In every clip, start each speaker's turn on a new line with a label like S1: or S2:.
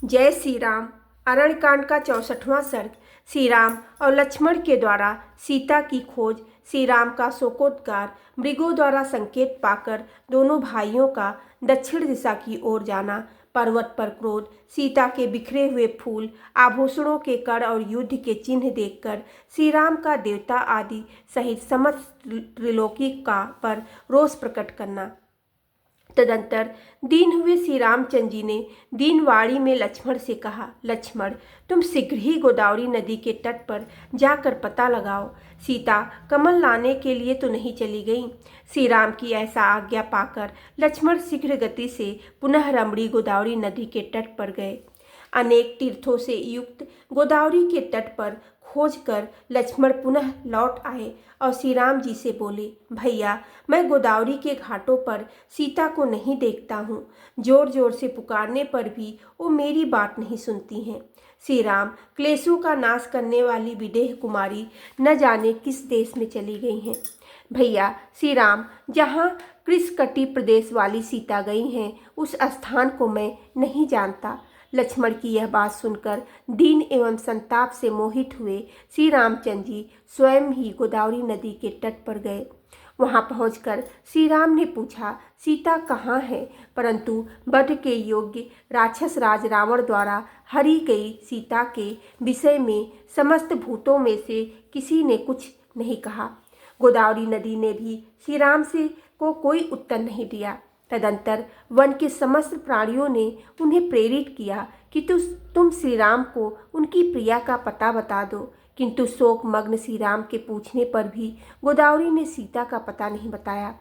S1: जय श्री राम। अरण्यकांड का 64वां सर्ग। श्री राम और लक्ष्मण के द्वारा सीता की खोज, श्री राम का शोकोद्गार, मृगों द्वारा संकेत पाकर दोनों भाइयों का दक्षिण दिशा की ओर जाना, पर्वत पर क्रोध, सीता के बिखरे हुए फूल, आभूषणों के कड़ और युद्ध के चिन्ह देखकर श्री राम का देवता आदि सहित समस्त त्रिलोकी का पर रोष प्रकट करना। तदंतर दीन हुए श्री रामचंद्र जी ने दीनवाणी में लक्ष्मण से कहा, लक्ष्मण, तुम शीघ्र ही गोदावरी नदी के तट पर जाकर पता लगाओ। सीता कमल लाने के लिए तो नहीं चली गई। श्री राम की ऐसा आज्ञा पाकर लक्ष्मण शीघ्र गति से पुनः रमणी गोदावरी नदी के तट पर गए। अनेक तीर्थों से युक्त गोदावरी के तट पर खोज कर लक्ष्मण पुनः लौट आए और श्री राम जी से बोले, भैया, मैं गोदावरी के घाटों पर सीता को नहीं देखता हूँ। जोर जोर से पुकारने पर भी वो मेरी बात नहीं सुनती हैं। श्री राम, क्लेशों का नाश करने वाली विदेह कुमारी न जाने किस देश में चली गई हैं। भैया श्री राम, जहाँ कृष्णकटी प्रदेश वाली सीता गई हैं उस स्थान को मैं नहीं जानता। लक्ष्मण की यह बात सुनकर दीन एवं संताप से मोहित हुए श्री रामचंद्र जी स्वयं ही गोदावरी नदी के तट पर गए। वहां पहुंचकर श्री राम ने पूछा, सीता कहाँ है? परंतु वध के योग्य राक्षस राज रावण द्वारा हरी गई सीता के विषय में समस्त भूतों में से किसी ने कुछ नहीं कहा। गोदावरी नदी ने भी श्री राम से को कोई उत्तर नहीं दिया। तदंतर वन के समस्त प्राणियों ने उन्हें प्रेरित किया कि तुम श्री राम को उनकी प्रिया का पता बता दो, किंतु शोक मग्न श्री राम के पूछने पर भी गोदावरी ने सीता का पता नहीं बताया।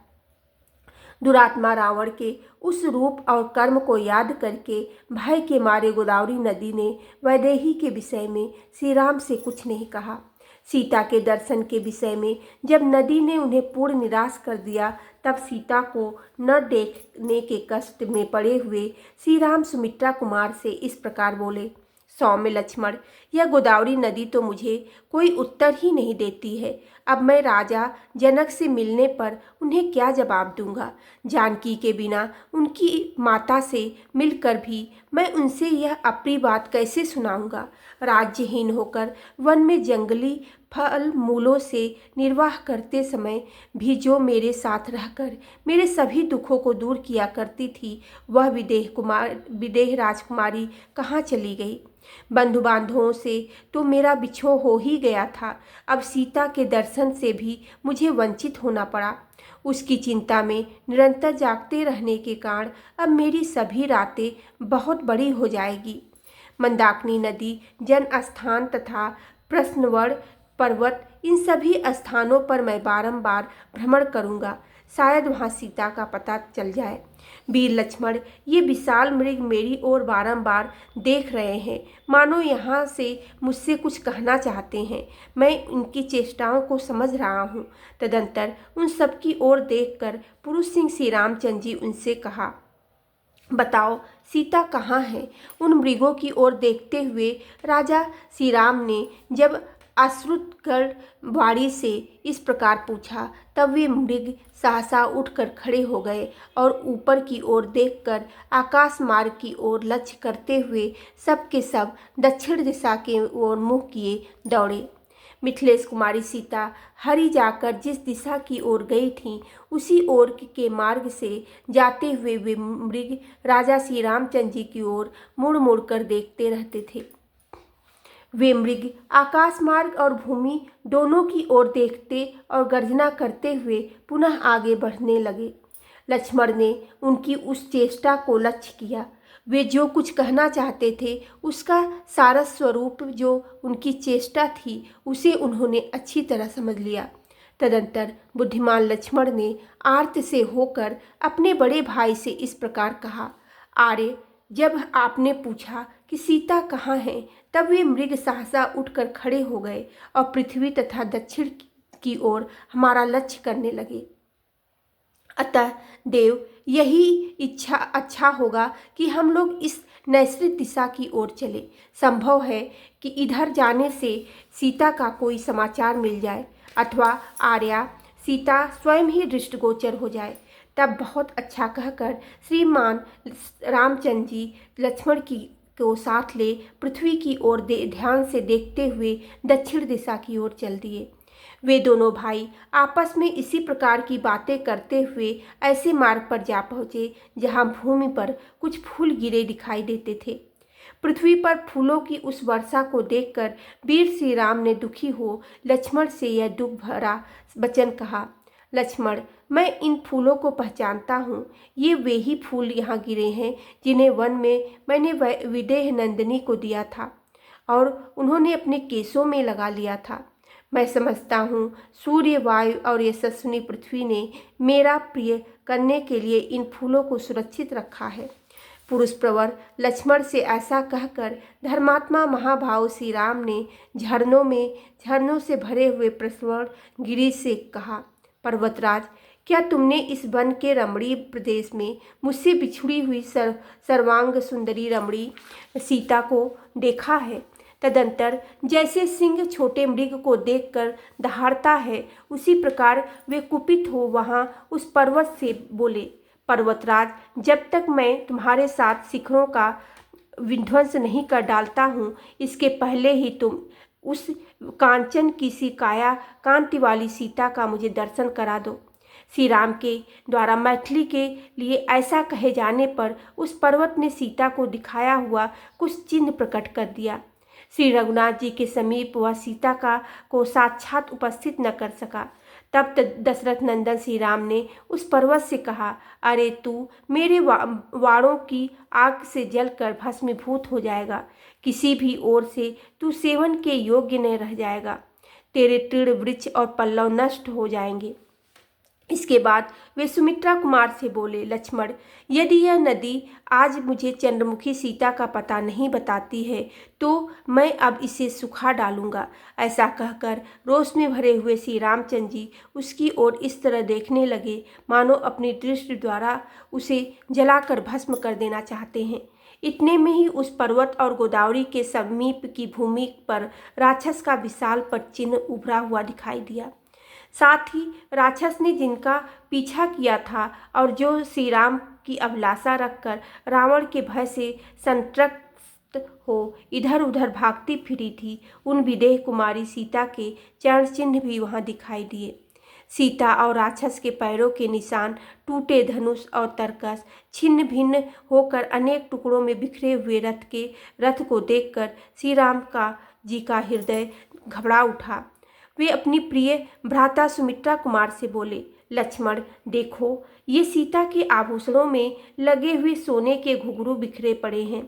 S1: दुरात्मा रावण के उस रूप और कर्म को याद करके भय के मारे गोदावरी नदी ने वैदेही के विषय में श्री राम से कुछ नहीं कहा। सीता के दर्शन के विषय में जब नदी ने उन्हें पूर्ण निराश कर दिया, तब सीता को न देखने के कष्ट में पड़े हुए श्री राम सुमित्रा कुमार से इस प्रकार बोले, सौम्य लक्ष्मण, यह गोदावरी नदी तो मुझे कोई उत्तर ही नहीं देती है। अब मैं राजा जनक से मिलने पर उन्हें क्या जवाब दूंगा? जानकी के बिना उनकी माता से मिलकर भी मैं उनसे यह अप्रिय बात कैसे सुनाऊंगा? राज्यहीन होकर वन में जंगली फल मूलों से निर्वाह करते समय भी जो मेरे साथ रहकर मेरे सभी दुखों को दूर किया करती थी, वह विदेह राजकुमारी कहाँ चली गई? बंधु बांधवों से तो मेरा बिछोह हो ही गया था, अब सीता के दर्शन से भी मुझे वंचित होना पड़ा। उसकी चिंता में निरंतर जागते रहने के कारण अब मेरी सभी रातें बहुत बड़ी हो जाएगी। मंदाकिनी नदी, जन स्थान तथा प्रश्नवड़ पर्वत, इन सभी स्थानों पर मैं बारंबार भ्रमण करूंगा, शायद वहां सीता का पता चल जाए। वीर लक्ष्मण, ये विशाल मृग मेरी ओर बारंबार देख रहे हैं, मानो यहाँ से मुझसे कुछ कहना चाहते हैं। मैं उनकी चेष्टाओं को समझ रहा हूँ। तदंतर उन सब की ओर देखकर पुरुष सिंह श्री रामचंद्र जी उनसे कहा, बताओ सीता कहाँ है? उन मृगों की ओर देखते हुए राजा श्री राम ने जब अश्रुतगढ़ वाणी से इस प्रकार पूछा, तब वे मृग सहसा उठकर खड़े हो गए और ऊपर की ओर देखकर आकाश मार्ग की ओर लक्ष्य करते हुए सब के सब दक्षिण दिशा के ओर मुँह किए दौड़े। मिथिलेश कुमारी सीता हरि जाकर जिस दिशा की ओर गई थीं, उसी ओर के मार्ग से जाते हुए वे मृग राजा श्री रामचंद्र जी की ओर मुड़ मुड़ कर देखते रहते थे। वे मृग आकाश मार्ग और भूमि दोनों की ओर देखते और गर्जना करते हुए पुनः आगे बढ़ने लगे। लक्ष्मण ने उनकी उस चेष्टा को लक्ष्य किया। वे जो कुछ कहना चाहते थे उसका सारस स्वरूप जो उनकी चेष्टा थी, उसे उन्होंने अच्छी तरह समझ लिया। तदंतर बुद्धिमान लक्ष्मण ने आर्त से होकर अपने बड़े भाई से इस प्रकार कहा, आर्य, जब आपने पूछा कि सीता कहाँ है, तब वे मृग सहसा उठकर खड़े हो गए और पृथ्वी तथा दक्षिण की ओर हमारा लक्ष्य करने लगे। अतः देव, यही इच्छा अच्छा होगा कि हम लोग इस नैसृत दिशा की ओर चले। संभव है कि इधर जाने से सीता का कोई समाचार मिल जाए, अथवा आर्या सीता स्वयं ही दृष्टिगोचर हो जाए। तब बहुत अच्छा कहकर श्रीमान रामचंद्र जी लक्ष्मण की को साथ ले पृथ्वी की ओर ध्यान से देखते हुए दक्षिण दिशा की ओर चल दिए। वे दोनों भाई आपस में इसी प्रकार की बातें करते हुए ऐसे मार्ग पर जा पहुँचे जहाँ भूमि पर कुछ फूल गिरे दिखाई देते थे। पृथ्वी पर फूलों की उस वर्षा को देखकर वीर श्री राम ने दुखी हो लक्ष्मण से यह दुख भरा वचन कहा, लक्ष्मण, मैं इन फूलों को पहचानता हूँ। ये वे ही फूल यहाँ गिरे हैं जिन्हें वन में मैंने विदेह नंदिनी को दिया था और उन्होंने अपने केसों में लगा लिया था। मैं समझता हूँ सूर्य, वायु और यशस्विनी पृथ्वी ने मेरा प्रिय करने के लिए इन फूलों को सुरक्षित रखा है। पुरुष प्रवर लक्ष्मण से ऐसा कहकर धर्मात्मा महाभाव श्री राम ने झरनों से भरे हुए प्रसवण गिरी से कहा, पर्वतराज, क्या तुमने इस वन के रमणीय प्रदेश में मुझसे बिछुड़ी हुई सर्वांग सुंदरी रमणी सीता को देखा है? तदंतर जैसे सिंह छोटे मृग को देखकर दहाड़ता है, उसी प्रकार वे कुपित हो वहां उस पर्वत से बोले, पर्वतराज, जब तक मैं तुम्हारे साथ शिखरों का विध्वंस नहीं कर डालता हूँ, इसके पहले ही तुम उस कांचन की सी काया कांति वाली सीता का मुझे दर्शन करा दो। श्री राम के द्वारा मैथिली के लिए ऐसा कहे जाने पर उस पर्वत ने सीता को दिखाया हुआ कुछ चिन्ह प्रकट कर दिया। श्री रघुनाथ जी के समीप वह सीता को साक्षात उपस्थित न कर सका। तब दशरथ नंदन श्री राम ने उस पर्वत से कहा, अरे तू मेरे वाड़ों की आग से जलकर भस्मीभूत हो जाएगा। किसी भी ओर से तू सेवन के योग्य न रह जाएगा। तेरे तृण वृक्ष और पल्लव नष्ट हो जाएंगे। इसके बाद वे सुमित्रा कुमार से बोले, लक्ष्मण, यदि यह नदी आज मुझे चंद्रमुखी सीता का पता नहीं बताती है तो मैं अब इसे सुखा डालूंगा। ऐसा कहकर रोष में भरे हुए श्री रामचंद्र जी उसकी ओर इस तरह देखने लगे मानो अपनी दृष्टि द्वारा उसे जलाकर भस्म कर देना चाहते हैं। इतने में ही उस पर्वत और गोदावरी के समीप की भूमि पर राक्षस का विशाल पदचिन्ह उभरा हुआ दिखाई दिया। साथ ही राक्षस ने जिनका पीछा किया था और जो श्री राम की अभिलाषा रखकर रावण के भय से संतप्त हो इधर उधर भागती फिरी थी, उन विदेह कुमारी सीता के चरण चिन्ह भी वहां दिखाई दिए। सीता और राक्षस के पैरों के निशान, टूटे धनुष और तरकस, छिन्न भिन्न होकर अनेक टुकड़ों में बिखरे हुए रथ को देखकर श्री राम जी का हृदय घबरा उठा। वे अपनी प्रिय भ्राता सुमित्रा कुमार से बोले, लक्ष्मण, देखो, ये सीता के आभूषणों में लगे हुए सोने के घुंघरू बिखरे पड़े हैं।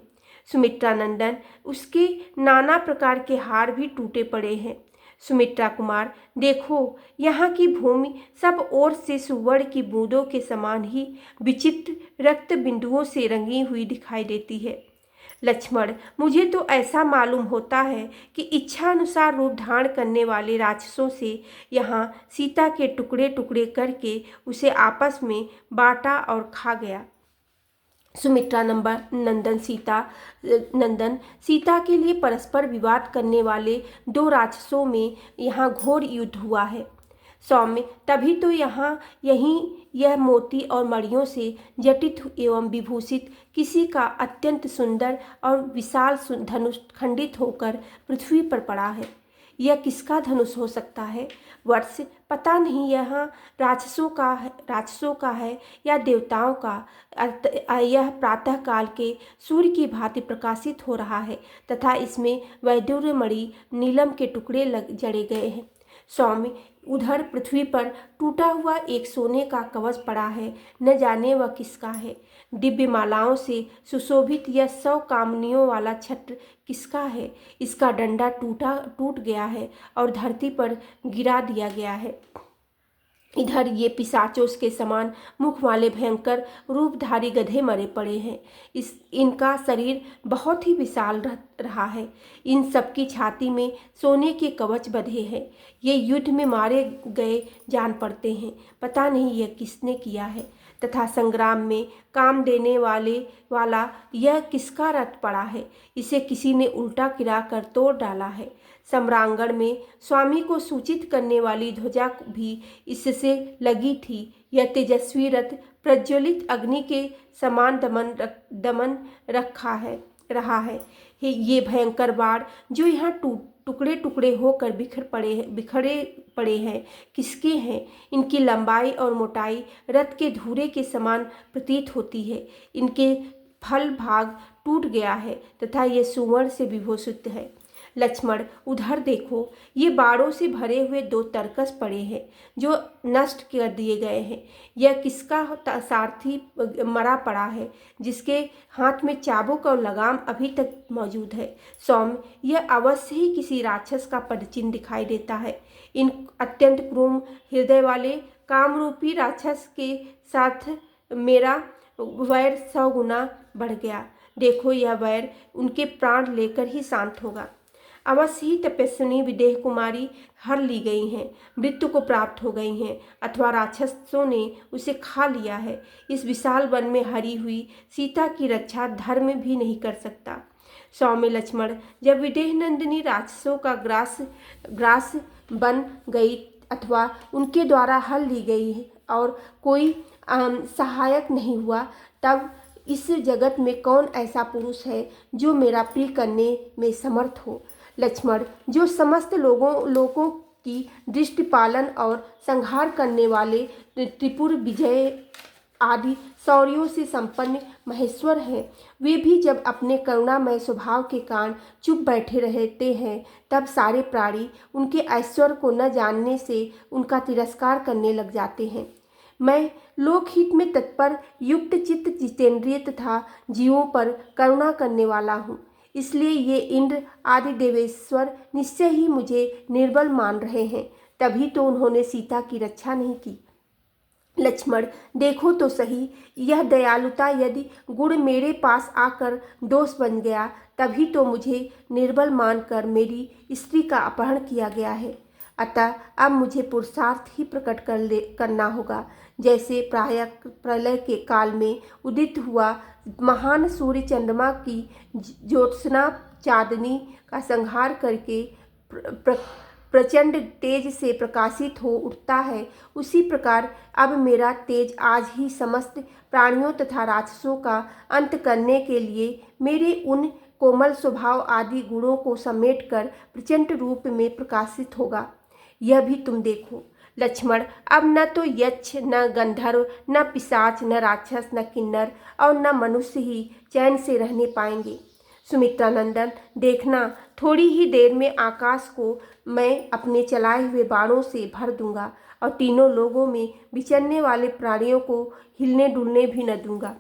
S1: सुमित्रा नंदन, उसके नाना प्रकार के हार भी टूटे पड़े हैं। सुमित्रा कुमार, देखो, यहाँ की भूमि सब ओर से सुवर्ण की बूंदों के समान ही विचित्र रक्त बिंदुओं से रंगी हुई दिखाई देती है। लक्ष्मण, मुझे तो ऐसा मालूम होता है कि इच्छानुसार रूप धारण करने वाले राक्षसों से यहाँ सीता के टुकड़े टुकड़े करके उसे आपस में बांटा और खा गया। सुमित्रा नंदन सीता के लिए परस्पर विवाद करने वाले दो राक्षसों में यहाँ घोर युद्ध हुआ है। सौम्य, तभी तो यह मोती और मणियों से जटित एवं विभूषित किसी का अत्यंत सुंदर और विशाल धनुष खंडित होकर पृथ्वी पर पड़ा है। यह किसका धनुष हो सकता है? वर्ष पता नहीं यहाँ राक्षसों का है या देवताओं का। यह प्रातः काल के सूर्य की भांति प्रकाशित हो रहा है तथा इसमें वैदूर्य मणि नीलम के टुकड़े जड़े गए हैं। सौम्य, उधर पृथ्वी पर टूटा हुआ एक सोने का कवच पड़ा है, न जाने वह किसका है। दिव्य मालाओं से सुशोभित यह 100 कामनियों वाला छत्र किसका है? इसका डंडा टूट गया है और धरती पर गिरा दिया गया है। इधर ये पिशाचों के समान मुख वाले भयंकर रूपधारी गधे मरे पड़े हैं। इनका शरीर बहुत ही विशाल रहा है। इन सबकी छाती में सोने के कवच बंधे हैं। ये युद्ध में मारे गए जान पड़ते हैं। पता नहीं यह किसने किया है तथा संग्राम में काम देने वाला यह किसका रथ पड़ा है। इसे किसी ने उल्टा गिरा कर तोड़ डाला है। सम्रांगण में स्वामी को सूचित करने वाली ध्वजा भी इससे लगी थी। यह तेजस्वी रथ प्रज्वलित अग्नि के समान दमन रखा है। रहा है। ये भयंकर बाढ़ जो यहाँ टुकड़े टुकड़े होकर बिखरे पड़े हैं, किसके हैं? इनकी लंबाई और मोटाई रथ के धुरे के समान प्रतीत होती है। इनके फल भाग टूट गया है तथा ये सुवर्ण से विभूषित है। लक्ष्मण, उधर देखो, ये बाड़ों से भरे हुए 2 तरकस पड़े हैं जो नष्ट कर दिए गए हैं। यह किसका सारथी मरा पड़ा है जिसके हाथ में चाबुक और लगाम अभी तक मौजूद है? सौम्य, यह अवश्य ही किसी राक्षस का पदचिन्ह दिखाई देता है। इन अत्यंत क्रूर हृदय वाले कामरूपी राक्षस के साथ मेरा वैर 100 गुना बढ़ गया। देखो, यह वैर उनके प्राण लेकर ही शांत होगा। अवश्य ही तपस्विनी विदेह कुमारी हर ली गई हैं, मृत्यु को प्राप्त हो गई हैं, अथवा राक्षसों ने उसे खा लिया है। इस विशाल वन में हरी हुई सीता की रक्षा धर्म भी नहीं कर सकता। सौम्य लक्ष्मण, जब विदेह नंदिनी राक्षसों का ग्रास बन गई अथवा उनके द्वारा हल ली गई और कोई सहायक नहीं हुआ, तब इस जगत में कौन ऐसा पुरुष है जो मेरा प्रिय करने में समर्थ हो? लक्ष्मण, जो समस्त लोगों की दृष्टि पालन और संहार करने वाले त्रिपुर विजय आदि शौर्यों से संपन्न महेश्वर हैं, वे भी जब अपने करुणामय स्वभाव के कारण चुप बैठे रहते हैं, तब सारे प्राणी उनके ऐश्वर्य को न जानने से उनका तिरस्कार करने लग जाते हैं। मैं लोकहित में तत्पर, युक्त चित्त, जितेंद्रिय तथा जीवों पर करुणा करने वाला हूँ। इसलिए ये इंद्र आदि देवेश्वर निश्चय ही मुझे निर्बल मान रहे हैं, तभी तो उन्होंने सीता की रक्षा नहीं की। लक्ष्मण, देखो तो सही, यह दयालुता यदि गुण मेरे पास आकर दोष बन गया, तभी तो मुझे निर्बल मानकर मेरी स्त्री का अपहरण किया गया है। अतः अब मुझे पुरुषार्थ ही प्रकट करना होगा। जैसे प्रायः प्रलय के काल में उदित हुआ महान सूर्य चंद्रमा की ज्योत्सना चांदनी का संहार करके प्रचंड तेज से प्रकाशित हो उठता है, उसी प्रकार अब मेरा तेज आज ही समस्त प्राणियों तथा राक्षसों का अंत करने के लिए मेरे उन कोमल स्वभाव आदि गुणों को समेटकर प्रचंड रूप में प्रकाशित होगा। यह भी तुम देखो। लक्ष्मण, अब न तो यक्ष, न गंधर्व, न पिशाच, न राक्षस, न किन्नर और न मनुष्य ही चैन से रहने पाएंगे। सुमित्रानंदन, देखना, थोड़ी ही देर में आकाश को मैं अपने चलाए हुए बाणों से भर दूंगा और तीनों लोगों में विचरने वाले प्राणियों को हिलने डुलने भी न दूंगा।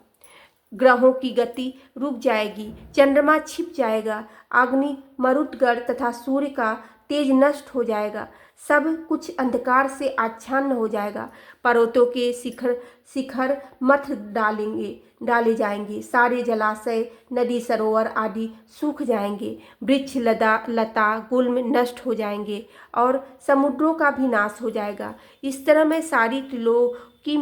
S1: ग्रहों की गति रुक जाएगी, चंद्रमा छिप जाएगा, अग्नि मरुतगढ़ तथा सूर्य का तेज नष्ट हो जाएगा, सब कुछ अंधकार से आच्छादन हो जाएगा। पर्वतों के शिखर मथ डाले जाएंगे, सारे जलाशय, नदी, सरोवर आदि सूख जाएंगे, वृक्ष लता गुल्म नष्ट हो जाएंगे और समुद्रों का भी नाश हो जाएगा। इस तरह मैं सारी त्रिलोकी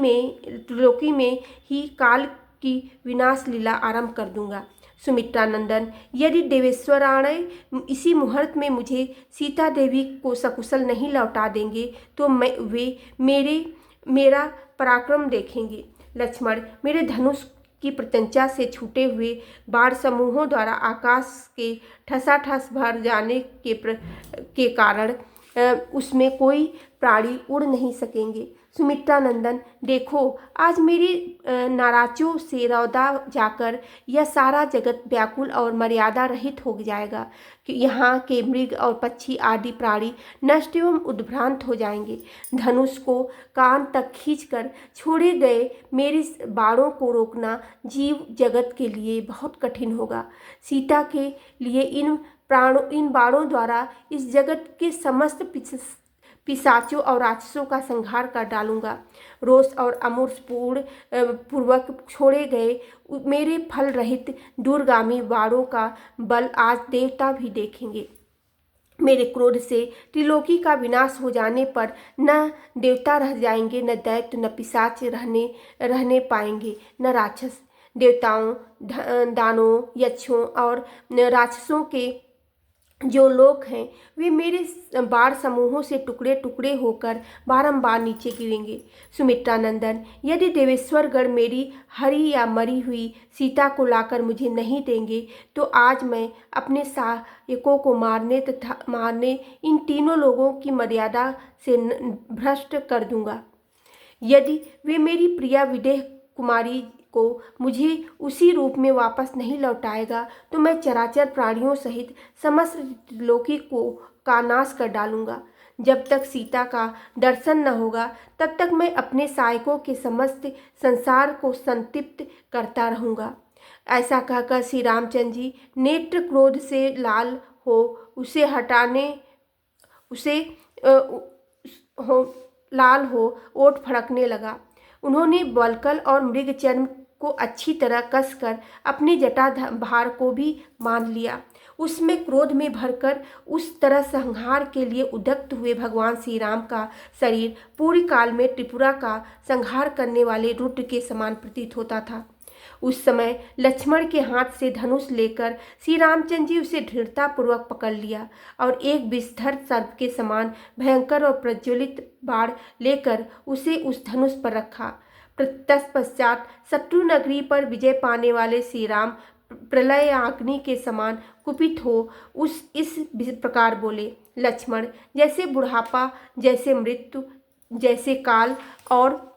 S1: में ही काल की विनाश लीला आरंभ कर दूंगा। सुमित्रानंदन, यदि देवेश्वराणय इसी मुहूर्त में मुझे सीता देवी को सकुशल नहीं लौटा देंगे तो मेरा पराक्रम देखेंगे। लक्ष्मण, मेरे धनुष की प्रत्यंचा से छूटे हुए बाण समूहों द्वारा आकाश के ठसाठस भर जाने के कारण उसमें कोई प्राणी उड़ नहीं सकेंगे। सुमित्रानंदन, देखो, आज मेरी नाराजों से रौदा जाकर यह सारा जगत व्याकुल और मर्यादा रहित हो जाएगा कि यहाँ के मृग और पक्षी आदि प्राणी नष्ट एवं उद्भ्रांत हो जाएंगे। धनुष को कान तक खींचकर छोड़े गए मेरे बाणों को रोकना जीव जगत के लिए बहुत कठिन होगा। सीता के लिए इन बाणों द्वारा इस जगत के समस्त पिशाचों और राक्षसों का संहार कर डालूंगा। रोष और अमूर्त पूर्वक छोड़े गए मेरे फल रहित दूरगामी बाणों का बल आज देवता भी देखेंगे। मेरे क्रोध से त्रिलोकी का विनाश हो जाने पर न देवता रह जाएंगे, न दैत्य, न पिशाच रहने पाएंगे, न राक्षस। देवताओं, दानों, यक्षों और राक्षसों के जो लोग हैं वे मेरे बाण समूहों से टुकड़े टुकड़े होकर बारंबार नीचे गिरेंगे। सुमित्रा नंदन, यदि देवेश्वरगढ़ मेरी हरी या मरी हुई सीता को लाकर मुझे नहीं देंगे तो आज मैं अपने सहायकों को मारने इन तीनों लोगों की मर्यादा से भ्रष्ट कर दूंगा। यदि वे मेरी प्रिया विदेह कुमारी को मुझे उसी रूप में वापस नहीं लौटाएगा तो मैं चराचर प्राणियों सहित समस्त लोकी को का नाश कर डालूंगा। जब तक सीता का दर्शन न होगा तब तक मैं अपने सहायकों के समस्त संसार को संतृप्त करता रहूँगा। ऐसा कहकर श्री रामचंद्र जी नेत्र क्रोध से लाल हो उसे हटाने उसे हो लाल हो ओठ फड़कने लगा। उन्होंने बलकल और मृग चर्म को अच्छी तरह कसकर अपने जटाधार को भी मान लिया। उसमें क्रोध में भरकर उस तरह संहार के लिए उद्यत हुए भगवान श्री राम का शरीर पूरी काल में त्रिपुरा का संहार करने वाले रुद्र के समान प्रतीत होता था। उस समय लक्ष्मण के हाथ से धनुष लेकर श्री रामचंद्र जी उसे दृढ़तापूर्वक पकड़ लिया और एक विषधर सर्प के समान भयंकर और प्रज्वलित बाण लेकर उसे उस धनुष पर रखा। तत्पश्चात शत्रु नगरी पर विजय पाने वाले श्री राम प्रलय अग्नि के समान कुपित हो इस प्रकार बोले, लक्ष्मण, जैसे बुढ़ापा, जैसे मृत्यु, जैसे काल और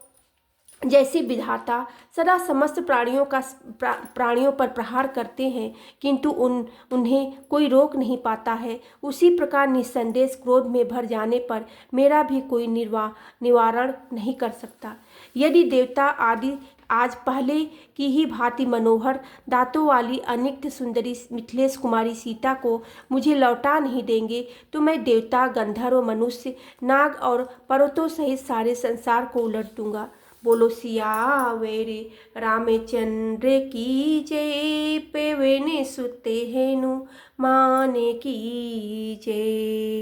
S1: जैसे विधाता सदा समस्त प्राणियों पर प्रहार करते हैं किंतु उन्हें कोई रोक नहीं पाता है, उसी प्रकार निसंदेह क्रोध में भर जाने पर मेरा भी कोई निवारण नहीं कर सकता। यदि देवता आदि आज पहले की ही भांति मनोहर दांतों वाली अनिक्त सुंदरी मिथिलेश कुमारी सीता को मुझे लौटा नहीं देंगे तो मैं देवता, गंधर्व, मनुष्य, नाग और पर्वतों सहित सारे संसार को उलट दूंगा। बोलो सियावेरे रामचंद्र की जय, पेवने सुते हेनु माने की जय।